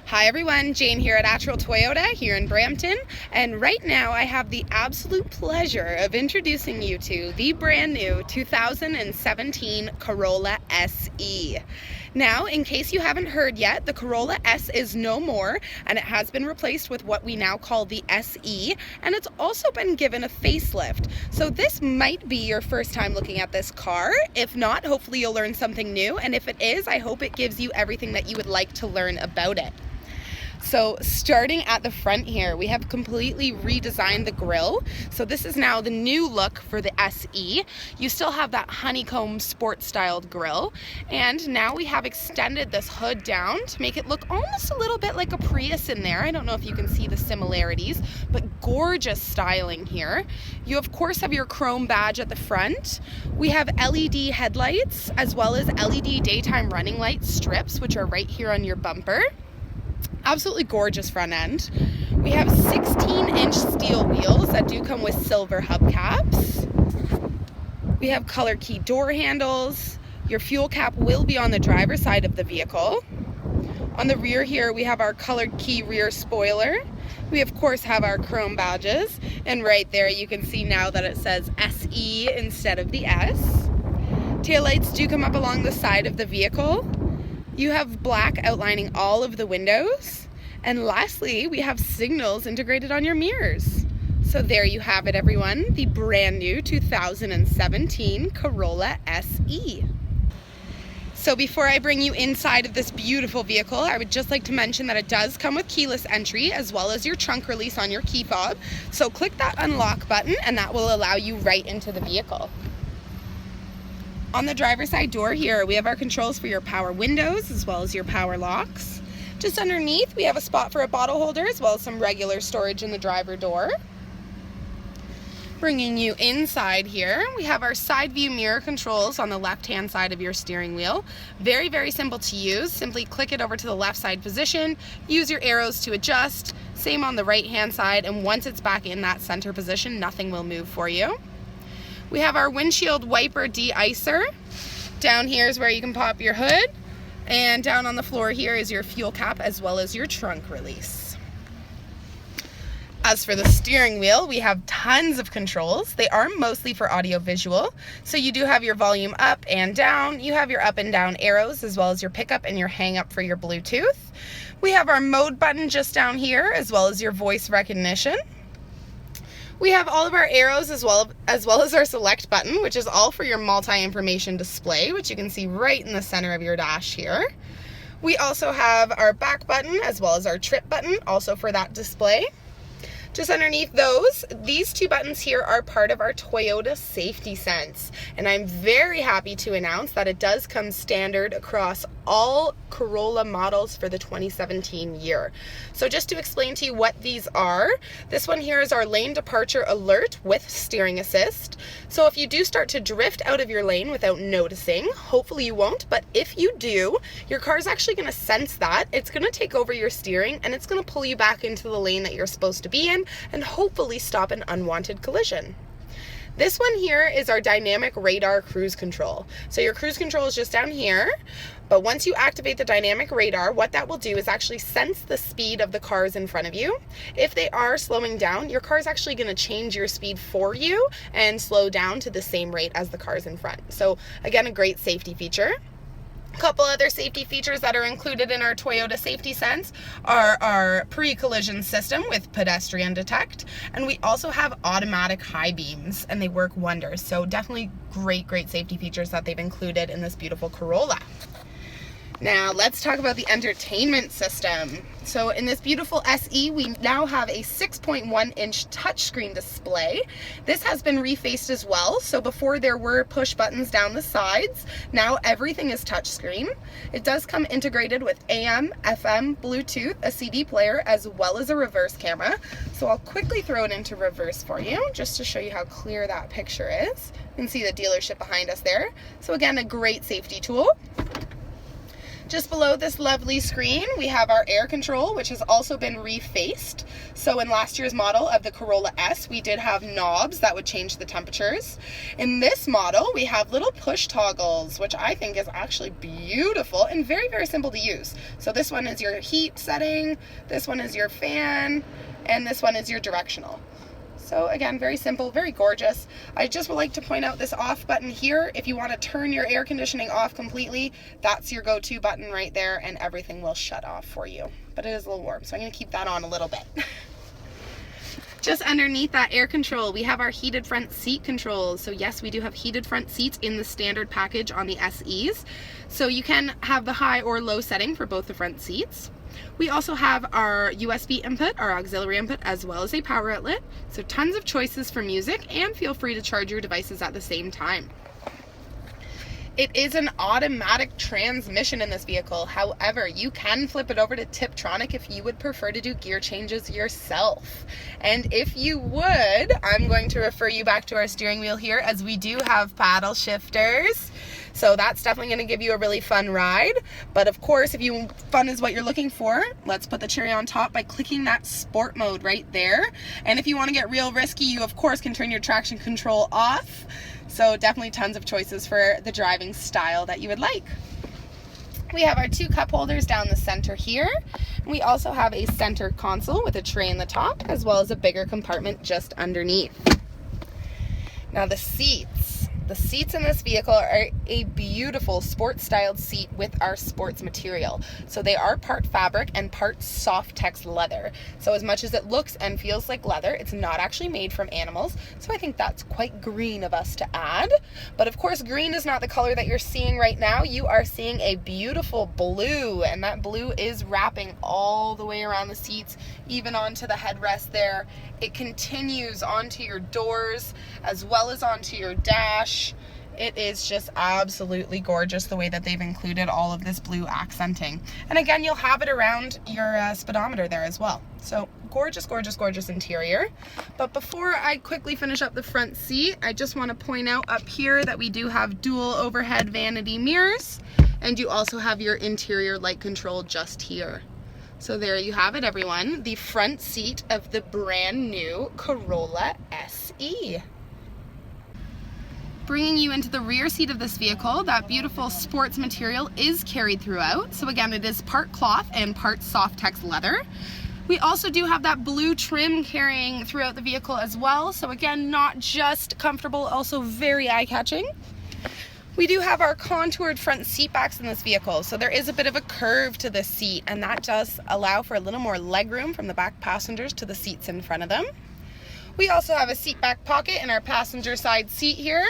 Hi everyone, Jane here at Attrell Toyota here in Brampton, and right now I have the absolute pleasure of introducing you to the brand new 2017 Corolla SE. Now, in case you haven't heard yet, the Corolla S is no more, and it has been replaced with what we now call the SE, and it's also been given a facelift. So this might be your first time looking at this car. If not, hopefully you'll learn something new, and if it is, I hope it gives you everything that you would like to learn about it. So starting at the front here, we have completely redesigned the grille. So this is now the new look for the SE. You still have that honeycomb sports styled grille. And now we have extended this hood down to make it look almost a little bit like a Prius in there. I don't know if you can see the similarities, but gorgeous styling here. You of course have your chrome badge at the front. We have LED headlights as well as LED daytime running light strips, which are right here on your bumper. Absolutely gorgeous front end. We have 16-inch steel wheels that do come with silver hubcaps. We have color key door handles. Your fuel cap will be on the driver's side of the vehicle. On the rear here, we have our colored key rear spoiler. We of course have our chrome badges, and right there you can see now that it says SE instead of the S. Taillights do come up along the side of the vehicle. You have black outlining all of the windows. And lastly, we have signals integrated on your mirrors. So there you have it, everyone, the brand new 2017 Corolla SE. So before I bring you inside of this beautiful vehicle, I would just like to mention that it does come with keyless entry as well as your trunk release on your key fob. So click that unlock button and that will allow you right into the vehicle. On the driver's side door here, we have our controls for your power windows as well as your power locks. Just underneath, we have a spot for a bottle holder as well as some regular storage in the driver door. Bringing you inside here, we have our side view mirror controls on the left-hand side of your steering wheel. Very, very simple to use. Simply click it over to the left side position, use your arrows to adjust. Same on the right-hand side, and once it's back in that center position, nothing will move for you. We have our windshield wiper de-icer. Down here is where you can pop your hood. And down on the floor here is your fuel cap as well as your trunk release. As for the steering wheel, we have tons of controls. They are mostly for audio visual. So you do have your volume up and down. You have your up and down arrows as well as your pickup and your hang up for your Bluetooth. We have our mode button just down here as well as your voice recognition. We have all of our arrows as well as our select button, which is all for your multi-information display, which you can see right in the center of your dash here. We also have our back button as well as our trip button, also for that display. Just underneath those, these two buttons here are part of our Toyota Safety Sense, and I'm very happy to announce that it does come standard across all Corolla models for the 2017 year. So just to explain to you what these are, this one here is our lane departure alert with steering assist. So if you do start to drift out of your lane without noticing, hopefully you won't, but if you do, your car is actually going to sense that. It's going to take over your steering and it's going to pull you back into the lane that you're supposed to be in and hopefully stop an unwanted collision. This one here is our dynamic radar cruise control. So your cruise control is just down here, but once you activate the dynamic radar, what that will do is actually sense the speed of the cars in front of you. If they are slowing down, your car is actually going to change your speed for you and slow down to the same rate as the cars in front. So again, a great safety feature. A couple other safety features that are included in our Toyota Safety Sense are our pre-collision system with pedestrian detect, and we also have automatic high beams, and they work wonders. So definitely great safety features that they've included in this beautiful Corolla. Now let's talk about the entertainment system. So in this beautiful SE, we now have a 6.1-inch touchscreen display. This has been refaced as well. So before there were push buttons down the sides, now everything is touchscreen. It does come integrated with AM, FM, Bluetooth, a CD player, as well as a reverse camera. So I'll quickly throw it into reverse for you, just to show you how clear that picture is. You can see the dealership behind us there. So again, a great safety tool. Just below this lovely screen, we have our air control, which has also been refaced. So in last year's model of the Corolla S, we did have knobs that would change the temperatures. In this model, we have little push toggles, which I think is actually beautiful and very, very simple to use. So this one is your heat setting, this one is your fan, and this one is your directional. So again, very simple, very gorgeous. I just would like to point out this off button here. If you want to turn your air conditioning off completely, that's your go-to button right there, and everything will shut off for you. But it is a little warm, so I'm going to keep that on a little bit. Just underneath that air control, we have our heated front seat controls. So yes, we do have heated front seats in the standard package on the SEs. So you can have the high or low setting for both the front seats. We also have our USB input, our auxiliary input, as well as a power outlet. So tons of choices for music, and feel free to charge your devices at the same time. It is an automatic transmission in this vehicle. However, you can flip it over to Tiptronic if you would prefer to do gear changes yourself. And if you would, I'm going to refer you back to our steering wheel here, as we do have paddle shifters. So that's definitely going to give you a really fun ride. But of course, if fun is what you're looking for, let's put the cherry on top by clicking that sport mode right there. And if you want to get real risky, you of course can turn your traction control off. So definitely tons of choices for the driving style that you would like. We have our 2 cup holders down the center here. We also have a center console with a tray in the top, as well as a bigger compartment just underneath. Now the seats. The seats in this vehicle are a beautiful sports-styled seat with our sports material. So they are part fabric and part Softex leather. So as much as it looks and feels like leather, it's not actually made from animals. So I think that's quite green of us to add. But of course, green is not the color that you're seeing right now. You are seeing a beautiful blue, and that blue is wrapping all the way around the seats, even onto the headrest there. It continues onto your doors as well as onto your dash. It is just absolutely gorgeous the way that they've included all of this blue accenting. And again, you'll have it around your speedometer there as well. So gorgeous, gorgeous, gorgeous interior. But before I quickly finish up the front seat, I just want to point out up here that we do have dual overhead vanity mirrors, and you also have your interior light control just here. So there you have it, everyone. The front seat of the brand new Corolla SE. Bringing you into the rear seat of this vehicle, that beautiful sports material is carried throughout. So again, it is part cloth and part Softex leather. We also do have that blue trim carrying throughout the vehicle as well. So again, not just comfortable, also very eye-catching. We do have our contoured front seat backs in this vehicle, so there is a bit of a curve to this seat, and that does allow for a little more legroom from the back passengers to the seats in front of them. We also have a seat back pocket in our passenger side seat here.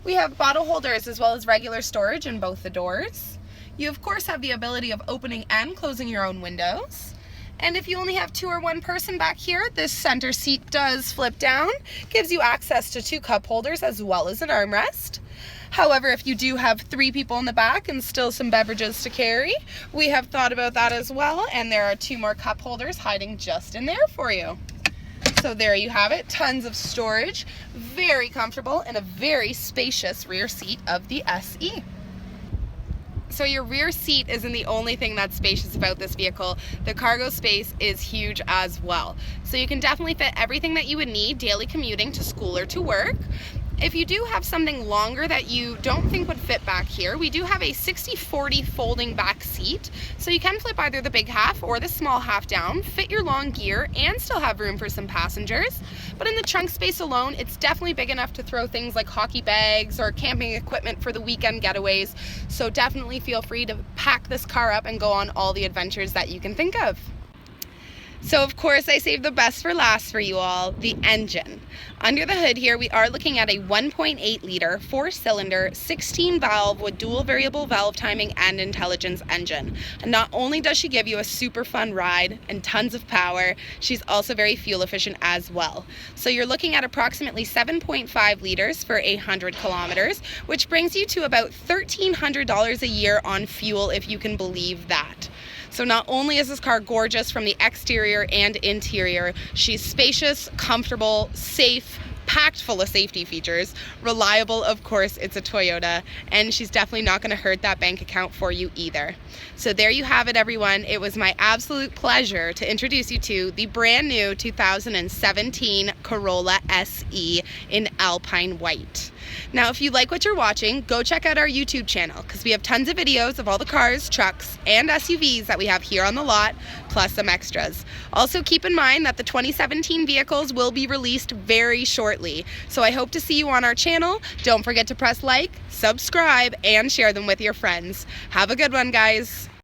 We have bottle holders as well as regular storage in both the doors. You of course have the ability of opening and closing your own windows. And if you only have 2 or 1 person back here, this center seat does flip down, gives you access to 2 cup holders as well as an armrest. However, if you do have 3 people in the back and still some beverages to carry, we have thought about that as well, and there are 2 more cup holders hiding just in there for you. So there you have it, tons of storage, very comfortable, and a very spacious rear seat of the SE. So your rear seat isn't the only thing that's spacious about this vehicle. The cargo space is huge as well. So you can definitely fit everything that you would need daily commuting to school or to work. If you do have something longer that you don't think would fit back here, we do have a 60/40 folding back seat. So you can flip either the big half or the small half down, fit your long gear, and still have room for some passengers. But in the trunk space alone, it's definitely big enough to throw things like hockey bags or camping equipment for the weekend getaways. So definitely feel free to pack this car up and go on all the adventures that you can think of. So of course I saved the best for last for you all, the engine. Under the hood here, we are looking at a 1.8 liter, 4-cylinder, 16 valve with dual variable valve timing and intelligence engine. And not only does she give you a super fun ride and tons of power, she's also very fuel efficient as well. So you're looking at approximately 7.5 liters for 100 kilometers, which brings you to about $1,300 a year on fuel, if you can believe that. So not only is this car gorgeous from the exterior and interior, she's spacious, comfortable, safe, packed full of safety features. Reliable, of course, it's a Toyota, and she's definitely not going to hurt that bank account for you either. So there you have it, everyone. It was my absolute pleasure to introduce you to the brand new 2017 Corolla SE in Alpine white. Now, if you like what you're watching, go check out our YouTube channel, because we have tons of videos of all the cars, trucks, and SUVs that we have here on the lot, plus some extras. Also, keep in mind that the 2017 vehicles will be released very shortly, so I hope to see you on our channel. Don't forget to press like, subscribe, and share them with your friends. Have a good one, guys.